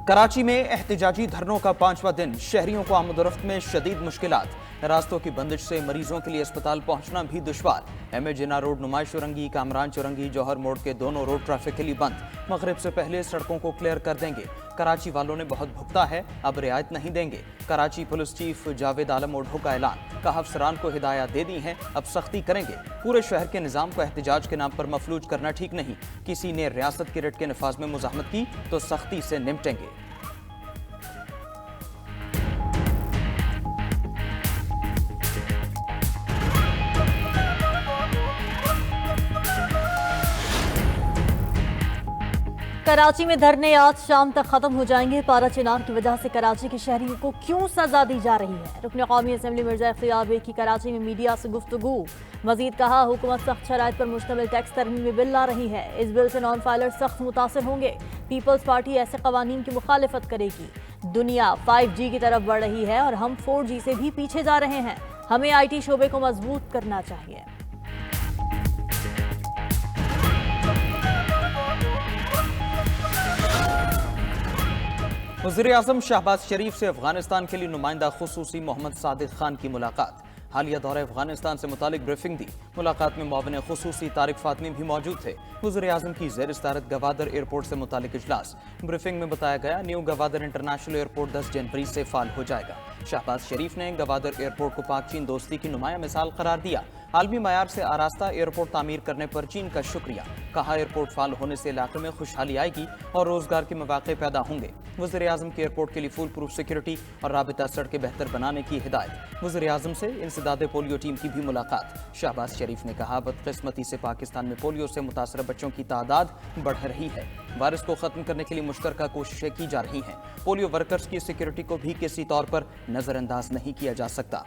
कराची में एहतजाजी धरनों का 5वां दिन, शहरियों को आमदोरफ्त में शदीद मुश्किलात। रास्तों की बंदिश से मरीजों के लिए अस्पताल पहुंचना भी दुश्वार। एम ए जिन्ना रोड, नुमाइश चौरंगी, कामरान चौरंगी, जौहर मोड़ के दोनों रोड ट्रैफिक के लिए बंद। मगरिब से पहले सड़कों को क्लियर कर देंगे। कराची वालों ने बहुत भुगता है, अब रियायत नहीं देंगे। कराची पुलिस चीफ जावेद आलम ओढ़ो का ऐलान, कहा अफसरान को हिदायत दे दी हैं, अब सख्ती करेंगे। पूरे शहर के निज़ाम को एहतजाज के नाम पर मफलूज करना ठीक नहीं। किसी ने रियासत के रिट के नफाज में मुज़ाहमत की तो सख्ती से निपटेंगे। कराची में धरने आज शाम तक खत्म हो जाएंगे। पारा चिनार की वजह से कराची के शहरियों को क्यों सजा दी जा रही है? रुकन कौमी असेंबली मिर्जा इख्तियार बेग की कराची में मीडिया से गुफ्तगू। मजीद कहा, हुकूमत सख्त शराइत पर मुश्तमिल टैक्स तरमीमी बिल ला रही है। इस बिल से नॉन फाइलर सख्त मुतासर होंगे। पीपल्स पार्टी ऐसे कवानीन की मुखालिफत करेगी। दुनिया 5G की तरफ बढ़ रही है और हम 4G से भी पीछे जा रहे हैं। हमें IT शोबे को मजबूत करना चाहिए। वज़ीर-ए-आज़म शहबाज शरीफ से अफगानिस्तान के लिए नुमाइंदा खुसूसी मोहम्मद सादिक खान की मुलाकात। हालिया दौरे अफगानिस्तान से मुतालिक ब्रीफिंग दी। मुलाकात में मुआविन खुसूसी तारिक फातमी भी मौजूद थे। वज़ीर-ए-आज़म की ज़ेर सदारत गवादर एयरपोर्ट से मुतालिक इजलास। ब्रीफिंग में बताया गया, न्यू गवादर इंटरनेशनल एयरपोर्ट 10 जनवरी से फाल हो जाएगा। शहबाज शरीफ ने गवादर एयरपोर्ट को पाक चीन दोस्ती की नुमाया मिसाल करार दिया। आलमी मयार से आरास्ता एयरपोर्ट तामीर करने पर चीन का शुक्रिया। कहा, एयरपोर्ट फाल होने से इलाके में खुशहाली आएगी और रोजगार के मौके पैदा होंगे। वज़ीर-ए-आज़म के एयरपोर्ट के लिए फुल प्रूफ सिक्योरिटी और राबिता सड़कें बेहतर बनाने की हिदायत। वज़ीर-ए-आज़म से इंसदादे पोलियो टीम की भी मुलाकात। शहबाज शरीफ ने कहा, बदकिस्मती से पाकिस्तान में पोलियो से मुतासर बच्चों की तादाद बढ़ रही है। वायरस को खत्म करने के लिए मुश्तरका कोशिशें की जा रही हैं। पोलियो वर्कर्स की सिक्योरिटी को भी किसी तौर पर नजरअंदाज नहीं किया जा सकता।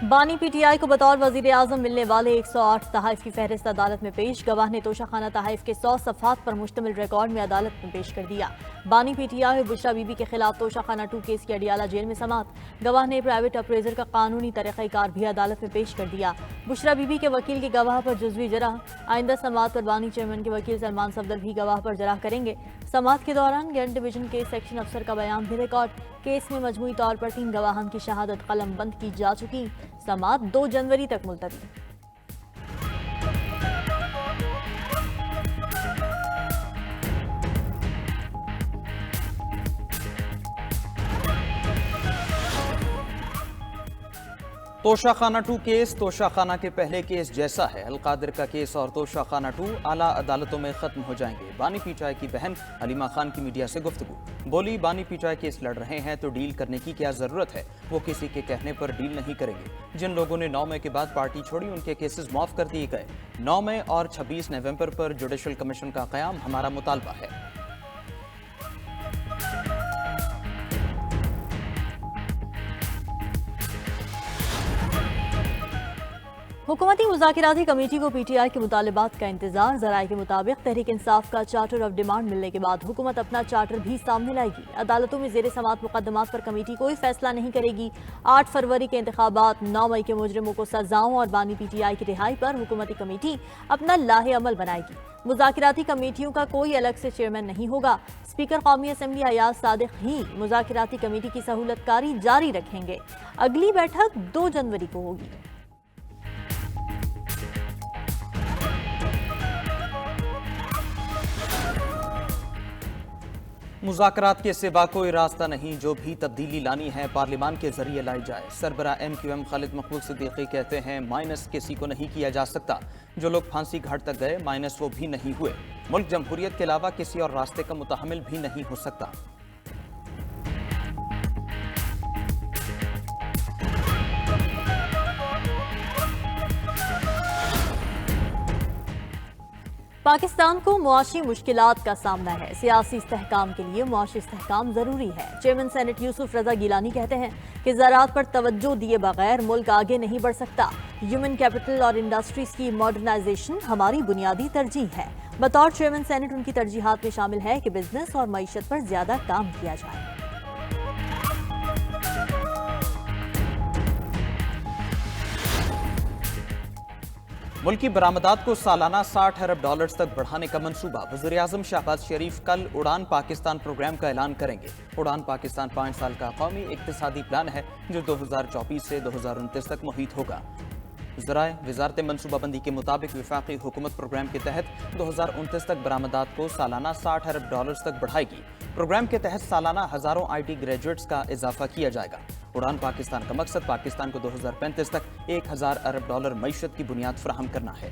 बानी PTI को बतौर वज़ीर-ए-आज़म मिलने वाले 108 तहाइफ की फहरिस्त अदालत में पेश। गवाह ने तोशाखाना तहाइफ के 100 सफ़हात पर मुश्तमिल रिकॉर्ड में अदालत में पेश कर दिया। बानी PTI और बुशरा बीबी के खिलाफ तोशाखाना 2 केस की अडियाला जेल में समात। गवाह ने प्राइवेट अप्रेजर का कानूनी तरीक़ाकार भी अदालत में पेश कर दिया। बुशरा बीबी के वकील के गवाह पर जुज़वी जराह। आइंदा समात पर बानी चेयरमैन के वकील सलमान सफदर भी गवाह पर जराह करेंगे। समात के दौरान गेंद डिवीजन के सेक्शन अफसर का बयान भी रिकॉर्ड। केस में मजमूई तौर पर 3 गवाहान की शहादत कलम बंद की जा चुकी। समात 2 जनवरी तक मुलतवी। तोशाखाना 2 केस तोशाखाना के पहले केस जैसा है। अलकादिर का केस और तोशाखाना 2 आला अदालतों में खत्म हो जाएंगे। बानी PTI की बहन हलीमा खान की मीडिया से गुफ्तगू। बोली, बानी PTI केस लड़ रहे हैं तो डील करने की क्या जरूरत है? वो किसी के कहने पर डील नहीं करेंगे। जिन लोगों ने 9 मई के बाद पार्टी छोड़ी उनके केसेस माफ कर दिए गए। 9 मई और 26 नवंबर पर जुडिशल कमीशन का क़याम हमारा मुतालबा है। हुकूमती मुज़ाकिराती कमेटी को PTI के मुतालबात का इंतजार। ज़राए के मुताबिक तहरीक इंसाफ का चार्टर ऑफ डिमांड मिलने के बाद हुकूमत अपना चार्टर भी सामने लाएगी। अदालतों में ज़ेर समात मुकदमात पर कमेटी कोई फैसला नहीं करेगी। 8 फरवरी के इंतखाबात, 9 मई के मुजरिमों को सजाओं और बानी PTI की रिहाई पर हुकूमती कमेटी अपना लाहे अमल बनाएगी। मुज़ाकिराती कमेटियों का कोई अलग से चेयरमैन नहीं होगा। स्पीकर कौमी असेंबली अयाज सादिक ही मुज़ाकिराती कमेटी की सहूलतकारी जारी रखेंगे। अगली बैठक 2 जनवरी को होगी। मुज़ाकरात के सिवा कोई रास्ता नहीं। जो भी तब्दीली लानी है पार्लियामान के जरिए लाई जाए। सरबरा MQM खालिद मकबूल सिद्दीकी कहते हैं, माइनस किसी को नहीं किया जा सकता। जो लोग फांसी घाट तक गए, माइनस वो भी नहीं हुए। मुल्क जमहूरियत के अलावा किसी और रास्ते का मुतहमिल भी नहीं हो सकता। पाकिस्तान को मुआशी मुश्किलात का सामना है। सियासी इस्तेहकाम के लिए मुआशी इस्तेहकाम जरूरी है। चेयरमैन सेनेट यूसुफ रजा गिलानी कहते हैं कि ज़राअत पर तवज्जो दिए बगैर मुल्क आगे नहीं बढ़ सकता। ह्यूमन कैपिटल और इंडस्ट्रीज की मॉडर्नाइजेशन हमारी बुनियादी तरजीह है। बतौर चेयरमैन सेनेट उनकी तरजीहात में शामिल है कि बिजनेस और मईशत पर ज्यादा काम किया जाए। मुल्की बरामदात को सालाना 60 अरब डॉलर्स तक बढ़ाने का मंसूबा। वज़ीर-ए-आज़म शहबाज शरीफ कल उड़ान पाकिस्तान प्रोग्राम का ऐलान करेंगे। उड़ान पाकिस्तान 5 साल का कौमी इक्तिसादी प्लान है जो 2024 से 2029 तक मुहित होगा। ज़राए वजारत मनसूबाबंदी के मुताबिक वफाकी हुकूमत प्रोग्राम के तहत 2029 तक बरामदात को सालाना 60 अरब डॉलर्स तक बढ़ाएगी। प्रोग्राम के तहत सालाना हज़ारों IT ग्रेजुएट्स का इजाफा किया जाएगा। उड़ान पाकिस्तान का मकसद पाकिस्तान को 2035 तक 1000 अरब डॉलर मईशत की बुनियाद फराहम करना है।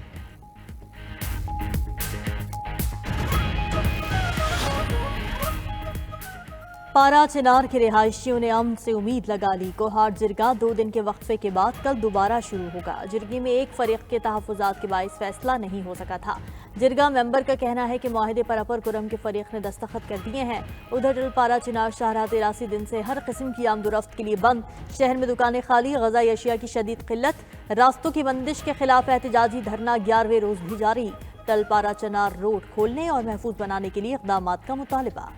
पारा चिनार के रिहायशियों ने अमन से उम्मीद लगा ली। कोहाट जिरगा 2 दिन के वक्फे के बाद कल दोबारा शुरू होगा। जिरगे में एक फरीक के तहफ़्फ़ुज़ात के बाइस फैसला नहीं हो सका था। जिरगा मेंबर का कहना है कि मुआहदे पर अपर कुरम के फरीक ने दस्तखत कर दिए हैं। उधर टलपारा चिनार शाहराह 83 दिन से हर किस्म की आमदोरफ्त के लिए बंद। शहर में दुकानें खाली, ग़िज़ाई अशिया की शदीद किल्लत। रास्तों की बंदिश के खिलाफ एहतजाजी धरना 11वें रोज़ भी जारी। टलपारा चिनार रोड खोलने और महफूज बनाने के लिए इक़दामात का मुतालबा।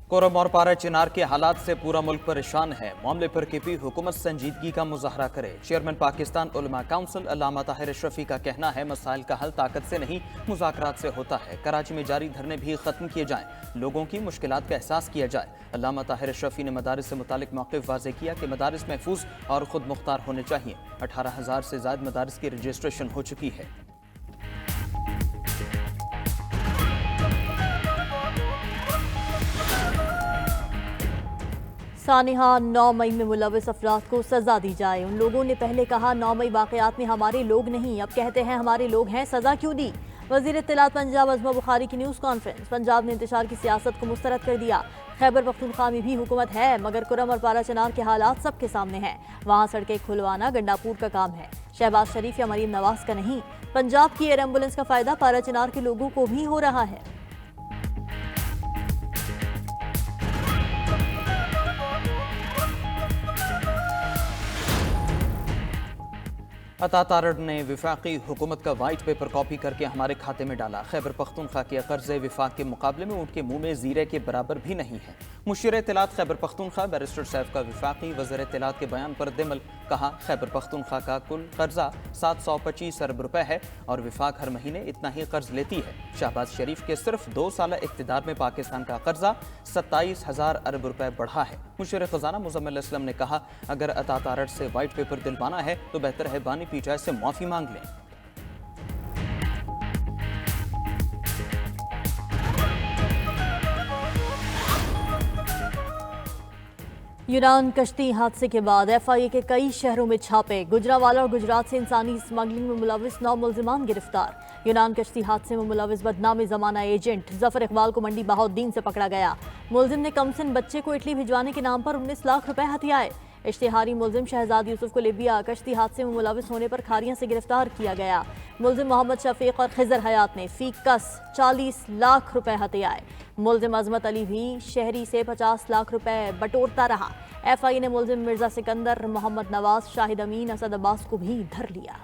कोरम और पारा चिनार के हालात से पूरा मुल्क परेशान है। मामले पर KP हुकूमत संजीदगी का मुजाहरा करे। चेयरमैन पाकिस्तान उलमा काउंसिल अल्लामा ताहिर अशरफी का कहना है मसाइल का हल ताकत से नहीं मुज़ाकरात से होता है। कराची में जारी धरने भी खत्म किए जाएं, लोगों की मुश्किलात का एहसास किया जाए। अल्लामा ताहिर अशरफी ने मदारिस से मुतालिक मौक़िफ़ वाज़ेह किया कि मदारिस महफूज और खुद मुख्तार होने चाहिए। 18,000 से ज़ायद मदारिस की रजिस्ट्रेशन हो चुकी है। सानिहा 9 मई में मुलविस अफराद को सजा दी जाए। उन लोगों ने पहले कहा 9 मई वाक़यात में हमारे लोग नहीं, अब कहते हैं हमारे लोग हैं, सजा क्यों दी? वज़ीर इत्तलात पंजाब अज़मा बुखारी की न्यूज़ कॉन्फ्रेंस। पंजाब ने इंतशार की सियासत को मुस्तरद कर दिया। खैबर पख्तूनख्वा में भी हुकूमत है मगर कुरम और पारा चिनार के हालात सबके सामने हैं। वहाँ सड़कें खुलवाना गंडापुर का काम है, शहबाज शरीफ या मरीम नवाज का नहीं। पंजाब की एयर एम्बुलेंस का फ़ायदा पारा चिनार के लोगों को भी हो रहा है। अता तारड़ ने वफाकी हुकूमत का वाइट पेपर कॉपी करके हमारे खाते में डाला। खैबर पख्तूनख्वा के कर्जे वफाक के मुकाबले में उनके मुंह में जीरे के बराबर भी नहीं है। मुशीर इत्तलात खैबर पख्तूनख्वा बैरिस्टर सैफ का वफाकी वज़ीर इत्तलात के बयान पर दिमल। कहा खैबर पख्तूनख्वा का कुल कर्जा 725 अरब रुपए है और वफाक हर महीने इतना ही कर्ज लेती है। शहबाज शरीफ के सिर्फ 2 साल इक़्तिदार में पाकिस्तान का कर्जा 27,000 अरब रुपए बढ़ा है। मुशीर ख़जाना मुज़म्मिल असलम ने कहा अगर अता तारड़ से वाइट पेपर दिलवाना है तो बेहतर है बानी पीटीआई से माफी मांग लें। यूनान कश्ती हादसे के बाद FIA के कई शहरों में छापे। गुजरावाला और गुजरात से इंसानी स्मगलिंग में मुलविस 9 मुल्जिमान गिरफ्तार। यूनान कश्ती हादसे में मुलविस बदनाम ज़माना एजेंट जफर इकबाल को मंडी बहाउद्दीन से पकड़ा गया। मुलजिम ने कमसिन बच्चे को इटली भिजवाने के नाम पर 19 लाख रुपए हथियाए। इश्तिहारी मुलजिम शहजाद यूसुफ को लिबिया कश्ती हादसे में मुलविस होने पर खारियां से गिरफ्तार किया गया। मुलजिम मोहम्मद शफीक और खिजर हयात ने फी कस 40 लाख रुपए हथियाए। मुलजिम अजमत अली भी शहरी से 50 लाख रुपए बटोरता रहा। FIA ने मुलजिम मिर्जा सिकंदर, मोहम्मद नवाज, शाहिद अमीन, असद अब्बास को भी धर लिया।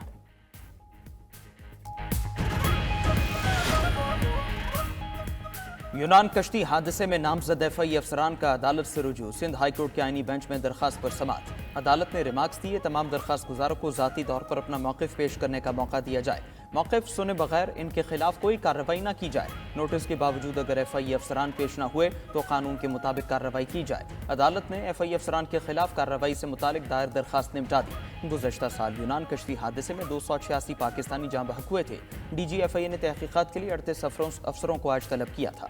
यूनान कश्ती हादसे में नामजद FIA अफसरान का अदालत से रुजू। सिंध हाई कोर्ट के आईनी बेंच में दरखास्त पर समाअत। अदालत ने रिमार्क्स दिए तमाम दरखास्त गुजारों को ज़ाती तौर पर अपना मौक़िफ़ पेश करने का मौका दिया जाए। मौक़िफ़ सुने बगैर इनके खिलाफ कोई कार्रवाई न की जाए। नोटिस के बावजूद अगर FIA अफसरान पेश न हुए तो कानून के मुताबिक कार्रवाई की जाए। अदालत ने FIA अफसरान के खिलाफ कार्रवाई से मुतालिक दायर दरखास्त निपटा दी। गुज़श्ता साल यूनान कश्ती हादसे में 286 पाकिस्तानी जाँ बहक हुए थे। DG FIA ने तहकीक़ात के लिए 38 अफसरों को आज तलब किया था।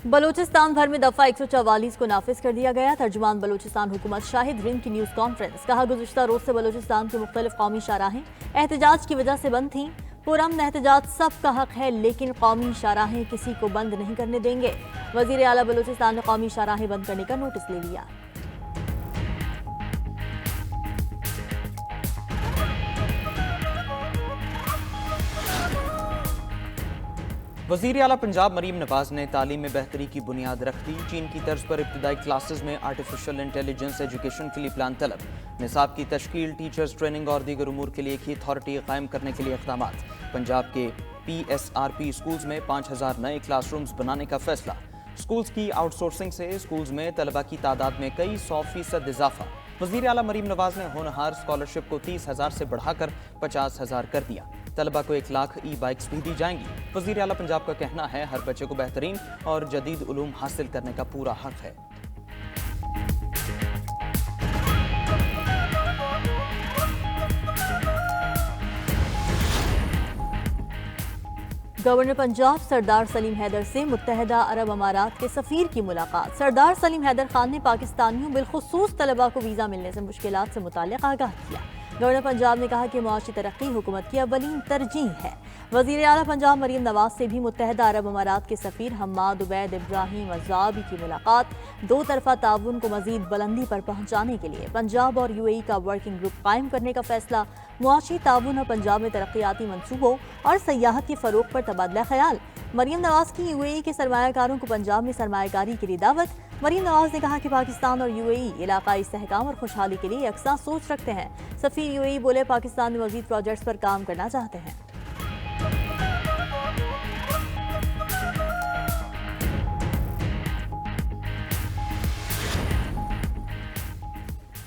बलूचिस्तान भर में दफा 144 को नाफिज कर दिया गया। तर्जुमान बलूचिस्तान हुकूमत शाहिद रिंद की न्यूज़ कॉन्फ्रेंस। कहा गुज़श्ता रोज से बलूचिस्तान के मुख्तलिफ कौमी शाहराहें एहतजाज की वजह से बंद थीं। पुरअमन एहतजाज सबका हक है लेकिन कौमी शाहराहें किसी को बंद नहीं करने देंगे। वज़ीर आला बलूचिस्तान ने कौमी शाहराहें बंद करने का नोटिस ले लिया। वज़ीर आला पंजाब मरीम नवाज ने तालीम में बेहतरी की बुनियाद रख दी। चीन की तर्ज पर इब्तदाई क्लासेस में आर्टिफिशियल इंटेलिजेंस एजुकेशन के लिए प्लान तलब। निसाब की तश्कील, टीचर्स ट्रेनिंग और दीगर उमूर के लिए एक ही अथॉरिटी कायम करने के लिए इक़दाम। पंजाब के PSRP स्कूल्स में 5000 नए क्लासरूम्स बनाने का फैसला। स्कूल्स की आउटसोर्सिंग से स्कूल्स में तलबा की तादाद में कई 100% इजाफा। वज़ीर आला मरीम नवाज ने होनहार स्कॉलरशिप को 30,000 से बढ़ाकर 50,000 कर दिया। तलबा को 1 लाख ई-बाइक्स भी दी जाएंगी। वज़ीर आला पंजाब का कहना है हर बच्चे को बेहतरीन और जदीद उलूम हासिल करने का पूरा हक है। गवर्नर पंजाब सरदार सलीम हैदर से मुत्तहदा अरब अमारात के सफ़ीर की मुलाकात। सरदार सलीम हैदर खान ने पाकिस्तानियों बिलखुसूस तलबा को वीज़ा मिलने से मुश्किलात से मुताल्लिक़ आगाह किया। गवर्नर पंजाब ने कहा कि मुआशी तरक्की हुकूमत की अव्वलीन तरजीह है। वज़ीर आला पंजाब मरीम नवाज से भी मुत्तहदा अरब अमारात के सफ़ीर हम्माद उबैद इब्राहिम अज़्ज़ाबी की मुलाकात। दो तरफ़ा ताउन को मज़ीद बुलंदी पर पहुँचाने के लिए पंजाब और UAE का वर्किंग ग्रुप कायम करने का फैसला। मुआशी ताउन और पंजाब में तरक्याती मनसूबों और सयाहत के फ़रोग़ पर तबादला ख्याल। मरीम नवाज की UAE के सरमायाकारों को पंजाब में सरमायाकारी के लिए दावत। मरीम नवाज ने कहा कि पाकिस्तान और UAE इलाकाई इस्तेहकाम और खुशहाली के लिए यकसा सोच रखते हैं। सफ़ीर UAE बोले पाकिस्तान में मज़ीद प्रोजेक्ट्स पर काम करना चाहते हैं।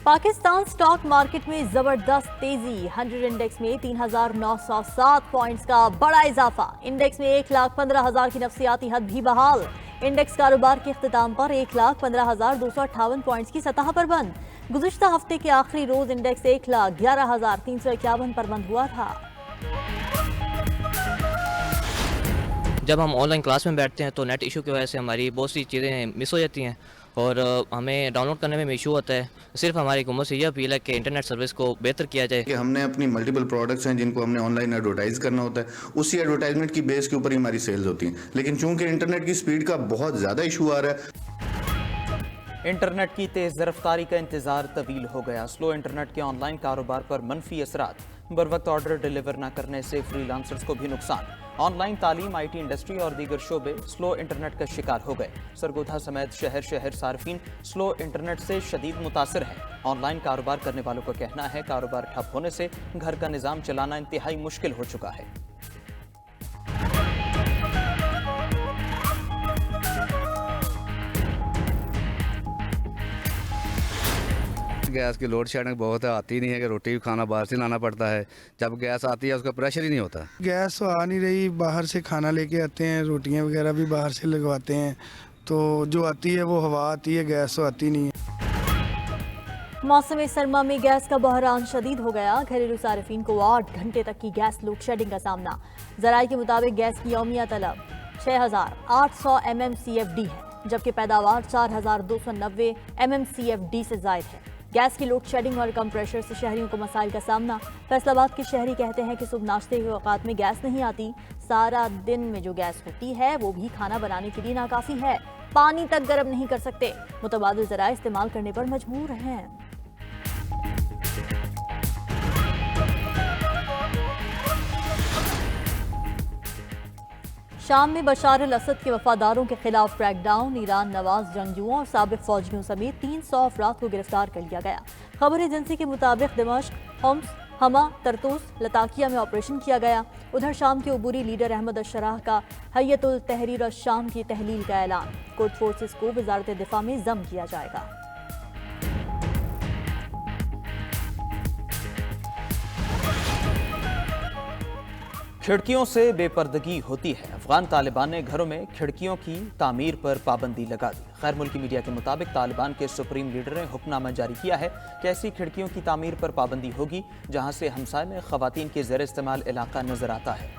पाकिस्तान स्टॉक मार्केट में जबरदस्त तेजी। 100 इंडेक्स में 3,907 पॉइंट्स का बड़ा इजाफा। इंडेक्स में 1,15,000 की नफसियाती हद भी बहाल। इंडेक्स कारोबार के इख्तिताम पर 1,15,258 पॉइंट्स की सतह पर बंद। गुज़िश्ता हफ्ते के आखिरी रोज इंडेक्स 1,11,351 पर बंद हुआ था। जब हम ऑनलाइन क्लास में बैठते हैं तो नेट इशू की वजह से हमारी बहुत सी चीज़ें मिस हो जाती हैं और हमें डाउनलोड करने में इशू होता है। सिर्फ हमारी हुकूमत से ये अपील है कि इंटरनेट सर्विस को बेहतर किया जाए। कि हमने अपनी मल्टीपल प्रोडक्ट्स हैं जिनको हमने ऑनलाइन एडवर्टाइज करना होता है, उसी एडवर्टाइजमेंट की बेस के ऊपर ही हमारी सेल्स होती हैं। लेकिन चूंकि इंटरनेट की स्पीड का बहुत ज़्यादा इशू आ रहा है, इंटरनेट की तेज़ रफ्तारी का इंतज़ार तवील हो गया। स्लो इंटरनेट के ऑनलाइन कारोबार पर मनफी असरात। बरवक्त ऑर्डर डिलीवर न करने से फ्रीलांसर्स को भी नुकसान। ऑनलाइन तालीम, IT इंडस्ट्री और दीगर शोबे स्लो इंटरनेट का शिकार हो गए। सरगोधा समेत शहर सार्फिन स्लो इंटरनेट से शदीद मुतासर हैं। ऑनलाइन कारोबार करने वालों का कहना है कारोबार ठप होने से घर का निज़ाम चलाना इंतहाई मुश्किल हो चुका है। गैस की लोड शेडिंग बहुत है, आती नहीं है कि रोटी भी खाना बाहर से लाना पड़ता है। जब गैस आती है उसका प्रेशर ही नहीं होता। गैस तो आ नहीं रही, बाहर से खाना लेके आते हैं, रोटियां वगैरह भी बाहर से लगवाते हैं, तो जो आती है वो हवा आती है, गैस तो आती नहीं है। मौसम सरमा में गैस का बहरान शदीद हो गया। घरेलू सार्फिन को 8 घंटे तक की गैस लोड शेडिंग का सामना। ज़राए के मुताबिक गैस की यौमिया तलब 6,800 MMCFD है, जबकि पैदावार 4,290 MMCFD से जायद है। गैस की लोड शेडिंग और कम प्रेशर से शहरियों को मसाइल का सामना। फैसलाबाद के शहरी कहते हैं कि सुबह नाश्ते के औकात में गैस नहीं आती। सारा दिन में जो गैस होती है वो भी खाना बनाने के लिए नाकाफी है। पानी तक गर्म नहीं कर सकते। मुतबादिल ज़राए इस्तेमाल करने पर मजबूर हैं। शाम में बशार अल असद के वफादारों के खिलाफ क्रैकडाउन। ईरान नवाज जंगजुओं और साबिक फौजियों समेत 300 अफराद को गिरफ्तार कर लिया गया। खबर एजेंसी के मुताबिक दिमाश्क, होम्स, हमा, तरतूस, लताकिया में ऑपरेशन किया गया। उधर शाम के अबूरी लीडर अहमद अशराह का हय्यतुल तहरीर अश-शाम की तहलील का ऐलान। कुर्द फोर्सेस को वजारत दिफा में जम किया जाएगा। खिड़कियों से बेपर्दगी होती है। अफगान तालिबान ने घरों में खिड़कियों की तामीर पर पाबंदी लगा दी। गैर मुल्की मीडिया के मुताबिक तालिबान के सुप्रीम लीडर ने हुक्मनामा जारी किया है कि ऐसी खिड़कियों की तामीर पर पाबंदी होगी जहां से हमसाय में खवातीन के ज़ेर इस्तेमाल इलाका नजर आता है।